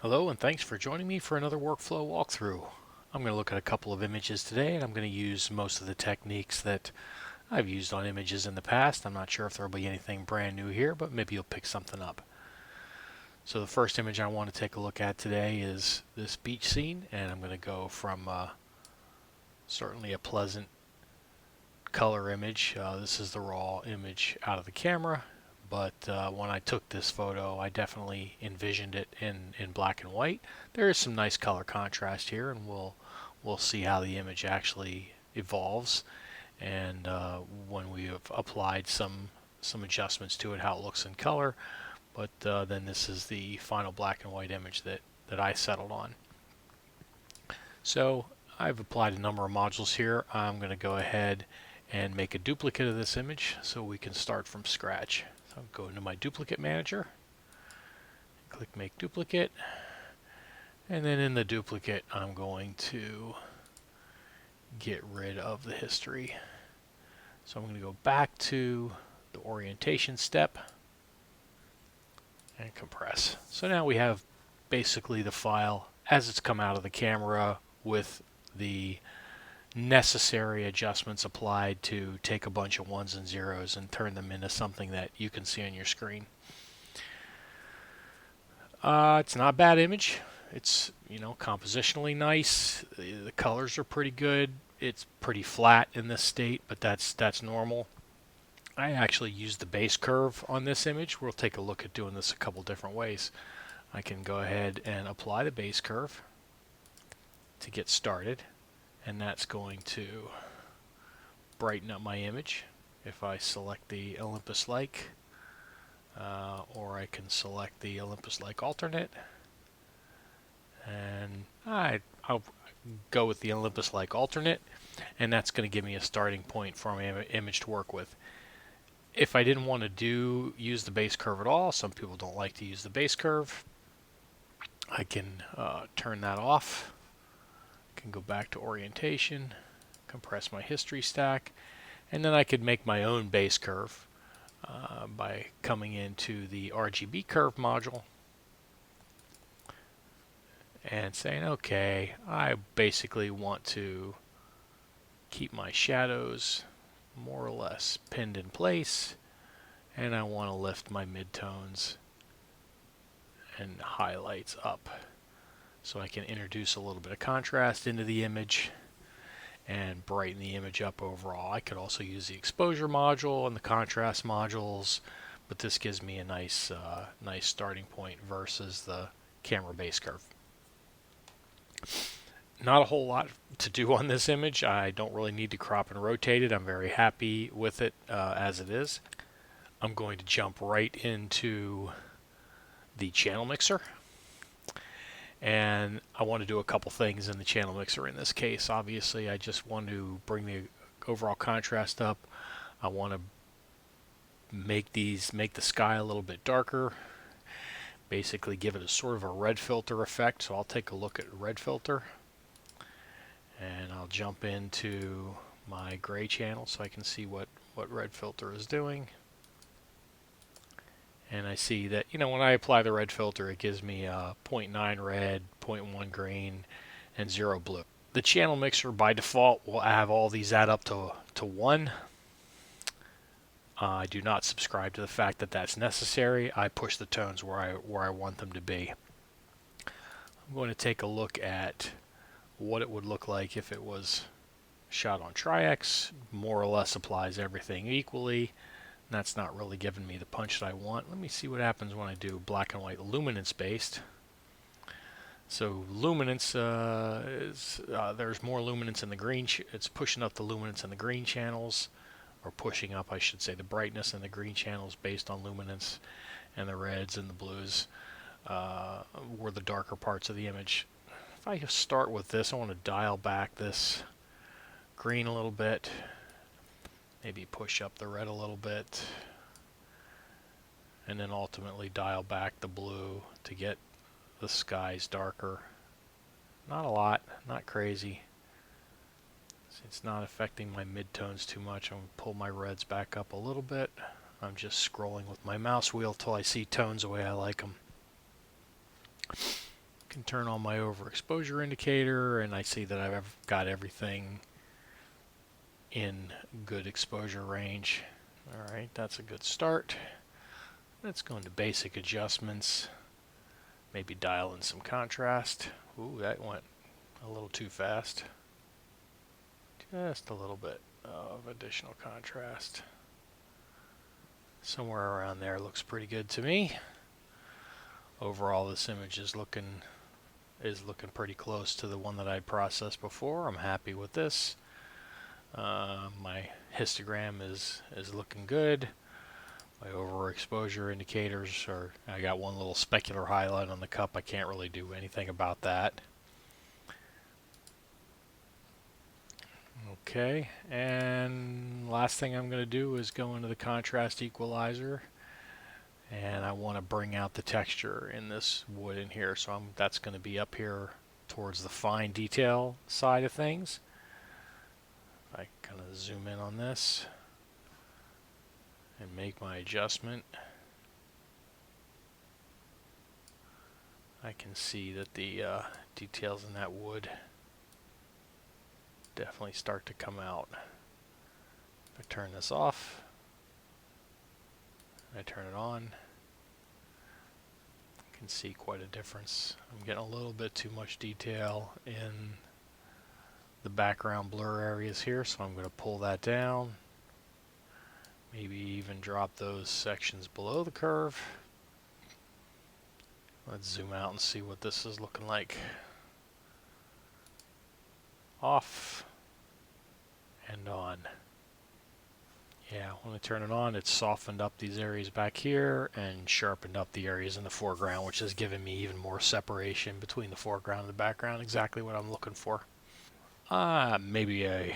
Hello and thanks for joining me for another workflow walkthrough. I'm going to look at a couple of images today and I'm going to use most of the techniques that I've used on images in the past. I'm not sure if there will be anything brand new here, but maybe you'll pick something up. So the first image I want to take a look at today is this beach scene, and I'm going to go from certainly a pleasant color image. This is the raw image out of the camera, but when I took this photo I definitely envisioned it in black and white. There is some nice color contrast here, and we'll see how the image actually evolves, and when we have applied some adjustments to it, how it looks in color. But then this is the final black and white image that I settled on. So I've applied a number of modules here. I'm going to go ahead and make a duplicate of this image so we can start from scratch. So I'll go into my duplicate manager, click make duplicate, and then in the duplicate I'm going to get rid of the history. So I'm going to go back to the orientation step and compress. So now we have basically the file as it's come out of the camera with the necessary adjustments applied to take a bunch of ones and zeros and turn them into something that you can see on your screen. It's not a bad image. It's, compositionally nice. The colors are pretty good. It's pretty flat in this state, but that's normal. I actually used the base curve on this image. We'll take a look at doing this a couple different ways. I can go ahead and apply the base curve to get started, and that's going to brighten up my image. If I select the Olympus Lake, or I can select the Olympus Lake alternate, and I'll go with the Olympus Lake alternate, and that's going to give me a starting point for my image to work with. If I didn't want to use the base curve at all, some people don't like to use the base curve, I can turn that off. I can go back to orientation, compress my history stack, and then I could make my own base curve by coming into the RGB curve module and saying, okay, I basically want to keep my shadows more or less pinned in place, and I want to lift my midtones and highlights up so I can introduce a little bit of contrast into the image and brighten the image up overall. I could also use the exposure module and the contrast modules, but this gives me a nice starting point versus the camera base curve. Not a whole lot to do on this image. I don't really need to crop and rotate it. I'm very happy with it as it is. I'm going to jump right into the channel mixer, and I want to do a couple things in the channel mixer in this case. Obviously, I just want to bring the overall contrast up. I want to make the sky a little bit darker, basically give it a sort of a red filter effect. So I'll take a look at red filter, and I'll jump into my gray channel so I can see what red filter is doing. And I see that, when I apply the red filter, it gives me 0.9 red, 0.1 green, and 0 blue. The channel mixer by default will have all these add up to 1. I do not subscribe to the fact that that's necessary. I push the tones where I want them to be. I'm going to take a look at what it would look like if it was shot on Tri-X. More or less applies everything equally. That's not really giving me the punch that I want. Let me see what happens when I do black and white luminance based. So luminance there's more luminance in the green. It's pushing up the luminance in the green channels, or pushing up, I should say, the brightness in the green channels based on luminance, and the reds and the blues were the darker parts of the image. If I start with this, I want to dial back this green a little bit. Maybe push up the red a little bit, and then ultimately dial back the blue to get the skies darker. Not a lot, not crazy. It's not affecting my midtones too much. I'm going to pull my reds back up a little bit. I'm just scrolling with my mouse wheel till I see tones the way I like them. can turn on my overexposure indicator, and I see that I've got everything in good exposure range. Alright, that's a good start. Let's go into basic adjustments. Maybe dial in some contrast. Ooh, that went a little too fast. Just a little bit of additional contrast. Somewhere around there looks pretty good to me. Overall, this image is looking pretty close to the one that I processed before. I'm happy with this. My histogram is looking good. My overexposure indicators are, I got one little specular highlight on the cup. I can't really do anything about that. Okay, and last thing I'm going to do is go into the contrast equalizer, and I want to bring out the texture in this wood in here. So that's going to be up here towards the fine detail side of things. I kind of zoom in on this and make my adjustment. I can see that the details in that wood definitely start to come out. If I turn this off, I turn it on, I can see quite a difference. I'm getting a little bit too much detail in the background blur areas here, so I'm going to pull that down. Maybe even drop those sections below the curve. Let's zoom out and see what this is looking like. Off and on. Yeah, when I turn it on, it's softened up these areas back here and sharpened up the areas in the foreground, which has given me even more separation between the foreground and the background. Exactly what I'm looking for. Maybe I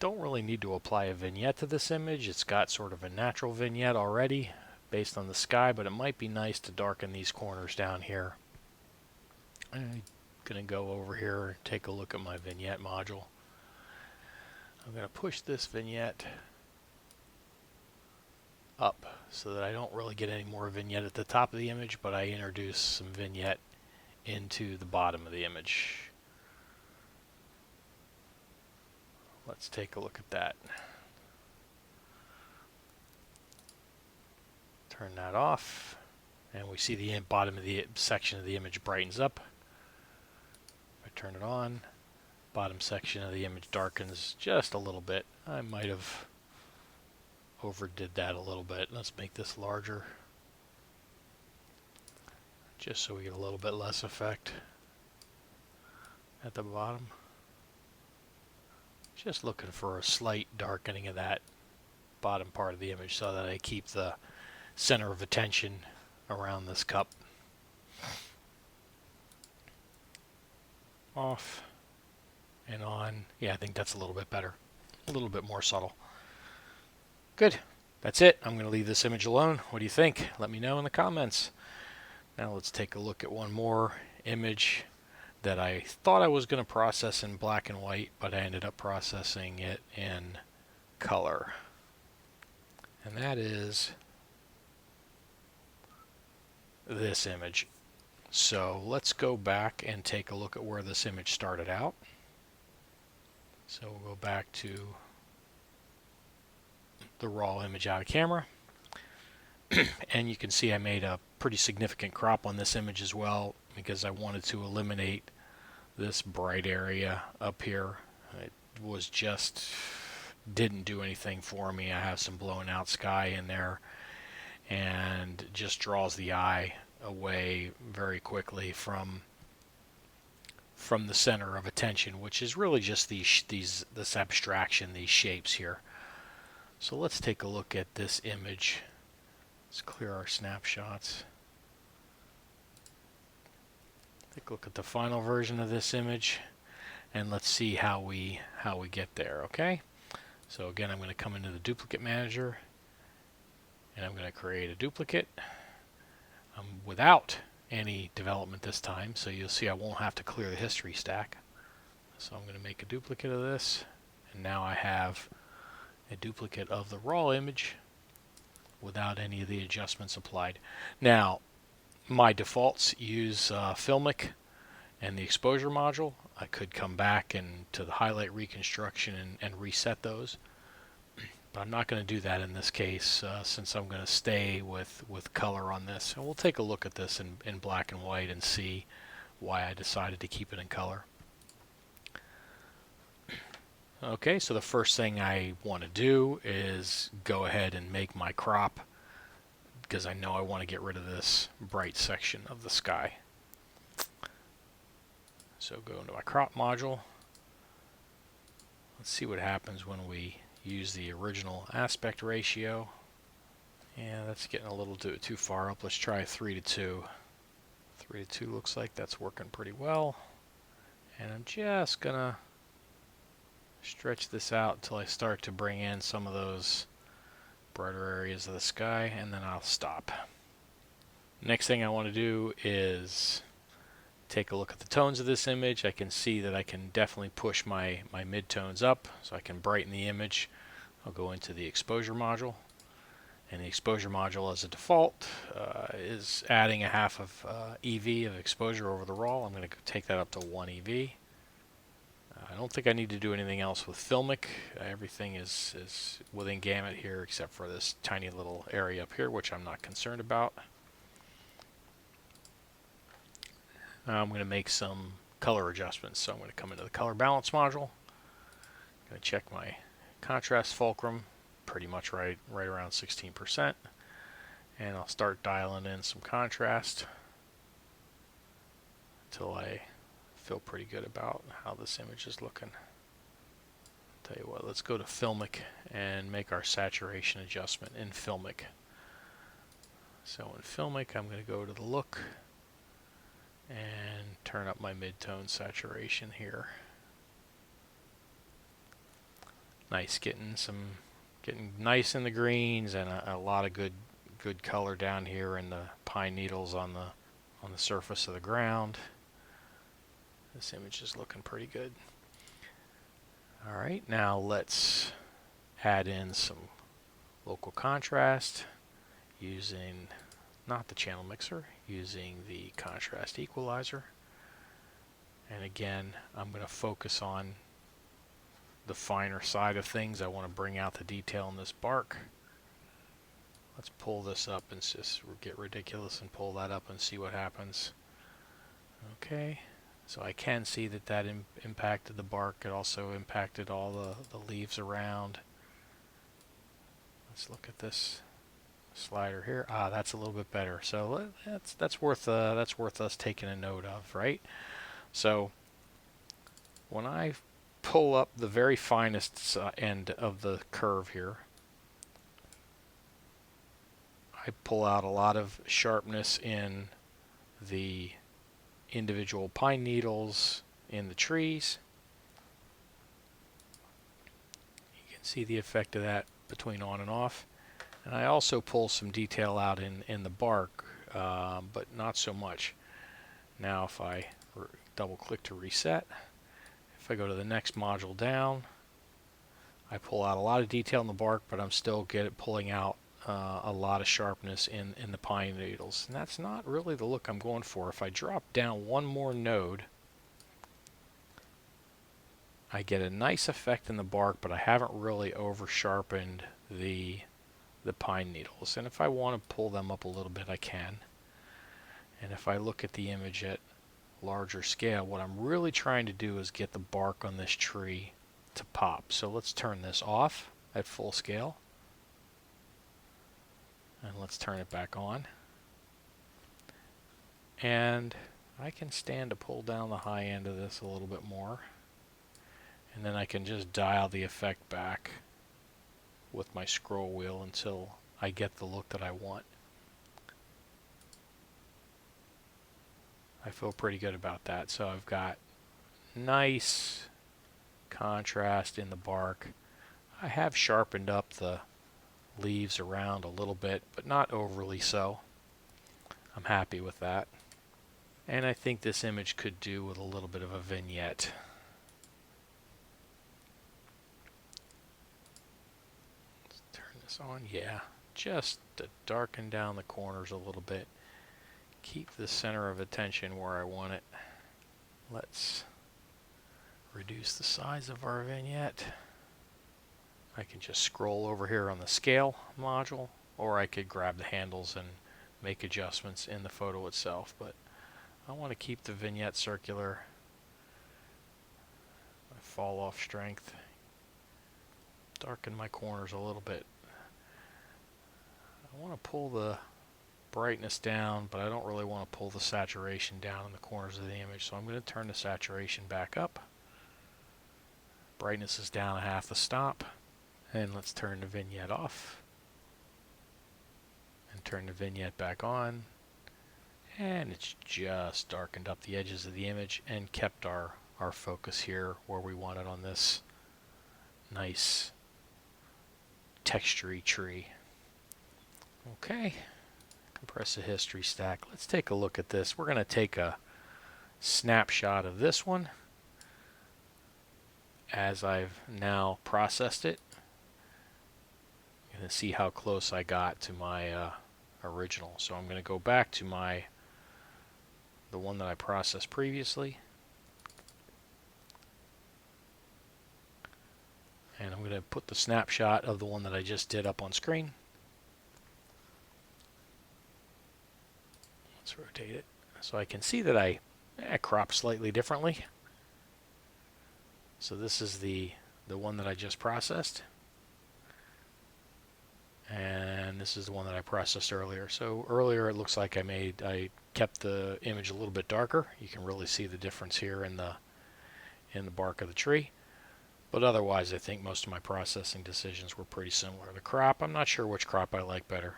don't really need to apply a vignette to this image. It's got sort of a natural vignette already based on the sky, but it might be nice to darken these corners down here. I'm going to go over here and take a look at my vignette module. I'm going to push this vignette up so that I don't really get any more vignette at the top of the image, but I introduce some vignette into the bottom of the image. Let's take a look at that. Turn that off, and we see the bottom of the section of the image brightens up. If I turn it on, bottom section of the image darkens just a little bit. I might have overdid that a little bit. Let's make this larger, just so we get a little bit less effect at the bottom. Just looking for a slight darkening of that bottom part of the image so that I keep the center of attention around this cup. Off and on. Yeah, I think that's a little bit better. A little bit more subtle. Good. That's it. I'm going to leave this image alone. What do you think? Let me know in the comments. Now let's take a look at one more image that I thought I was going to process in black and white, but I ended up processing it in color. And that is this image. So let's go back and take a look at where this image started out. So we'll go back to the raw image out of camera. And you can see I made a pretty significant crop on this image as well, because I wanted to eliminate this bright area up here. It was just didn't do anything for me. I have some blown out sky in there, and just draws the eye away very quickly from the center of attention, which is really just this abstraction, these shapes here. So let's take a look at this image. Let's clear our snapshots. Take a look at the final version of this image, and let's see how we get there. Okay. So again, I'm going to come into the duplicate manager, and I'm going to create a duplicate without any development this time. So you'll see I won't have to clear the history stack. So I'm going to make a duplicate of this, and now I have a duplicate of the raw image without any of the adjustments applied. Now, my defaults use Filmic and the exposure module, I could come back and to the highlight reconstruction and reset those. But I'm not going to do that in this case since I'm going to stay with color on this. And we'll take a look at this in black and white and see why I decided to keep it in color. Okay, so the first thing I want to do is go ahead and make my crop because I know I want to get rid of this bright section of the sky. So go into my crop module. Let's see what happens when we use the original aspect ratio. Yeah, that's getting a little too far up. Let's try 3:2. 3:2 looks like that's working pretty well. And I'm just gonna stretch this out until I start to bring in some of those brighter areas of the sky, and then I'll stop. Next thing I want to do is take a look at the tones of this image. I can see that I can definitely push my midtones up, so I can brighten the image. I'll go into the exposure module, and the exposure module as a default is adding a half of EV of exposure over the raw. I'm going to take that up to 1 EV. I don't think I need to do anything else with filmic. Everything is within gamut here except for this tiny little area up here, which I'm not concerned about. I'm going to make some color adjustments. So I'm going to come into the color balance module. I'm going to check my contrast fulcrum, pretty much right around 16%. And I'll start dialing in some contrast until I feel pretty good about how this image is looking. Tell you what, let's go to filmic and make our saturation adjustment in filmic. So in filmic, I'm going to go to the look and turn up my mid-tone saturation here. Nice, getting nice in the greens and a lot of good color down here in the pine needles on the surface of the ground. This image is looking pretty good. Alright, now let's add in some local contrast using, not the channel mixer, using the contrast equalizer. And again, I'm going to focus on the finer side of things. I want to bring out the detail in this bark. Let's pull this up and just get ridiculous and pull that up and see what happens. Okay. So I can see that impacted the bark. It also impacted all the leaves around. Let's look at this slider here. Ah, that's a little bit better. So that's worth us taking a note of, right? So when I pull up the very finest end of the curve here, I pull out a lot of sharpness in the individual pine needles in the trees. You can see the effect of that between on and off. And I also pull some detail out in the bark, but not so much. Now if I double click to reset, if I go to the next module down, I pull out a lot of detail in the bark, but I'm still pulling out a lot of sharpness in the pine needles. And that's not really the look I'm going for. If I drop down one more node, I get a nice effect in the bark, but I haven't really over sharpened the pine needles. And if I want to pull them up a little bit, I can. And if I look at the image at larger scale, what I'm really trying to do is get the bark on this tree to pop. So let's turn this off at full scale. And let's turn it back on. And I can stand to pull down the high end of this a little bit more. And then I can just dial the effect back with my scroll wheel until I get the look that I want. I feel pretty good about that. So I've got nice contrast in the bark. I have sharpened up the leaves around a little bit, but not overly so. I'm happy with that. And I think this image could do with a little bit of a vignette. Let's turn this on. Yeah, just to darken down the corners a little bit. Keep the center of attention where I want it. Let's reduce the size of our vignette. I can just scroll over here on the scale module, or I could grab the handles and make adjustments in the photo itself, but I want to keep the vignette circular. My fall off strength, darken my corners a little bit. I want to pull the brightness down, but I don't really want to pull the saturation down in the corners of the image, so I'm going to turn the saturation back up. Brightness is down a half a stop, and let's turn the vignette off and turn the vignette back on, and it's just darkened up the edges of the image and kept our focus here where we want it on this nice textury tree. Okay, compress the history stack. Let's take a look at this. We're going to take a snapshot of this one as I've now processed it. You're going to see how close I got to my original. So I'm going to go back to the one that I processed previously, and I'm going to put the snapshot of the one that I just did up on screen. Let's rotate it so I can see that I crop slightly differently. So this is the one that I just processed, and this is the one that I processed earlier. So earlier it looks like I kept the image a little bit darker. You can really see the difference here in the bark of the tree. But otherwise, I think most of my processing decisions were pretty similar. The crop, I'm not sure which crop I like better.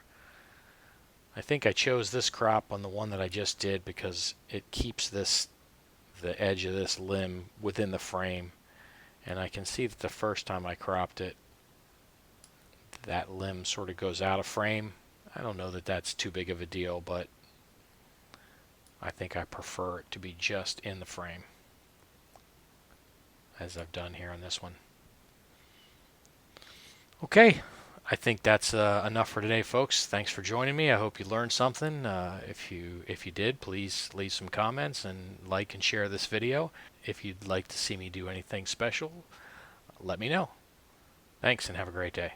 I think I chose this crop on the one that I just did because it keeps the edge of this limb within the frame. And I can see that the first time I cropped it, that limb sort of goes out of frame. I don't know that that's too big of a deal, but I think I prefer it to be just in the frame, as I've done here on this one. Okay, I think that's enough for today, folks. Thanks for joining me. I hope you learned something. If you did, please leave some comments and like and share this video. If you'd like to see me do anything special, let me know. Thanks and have a great day.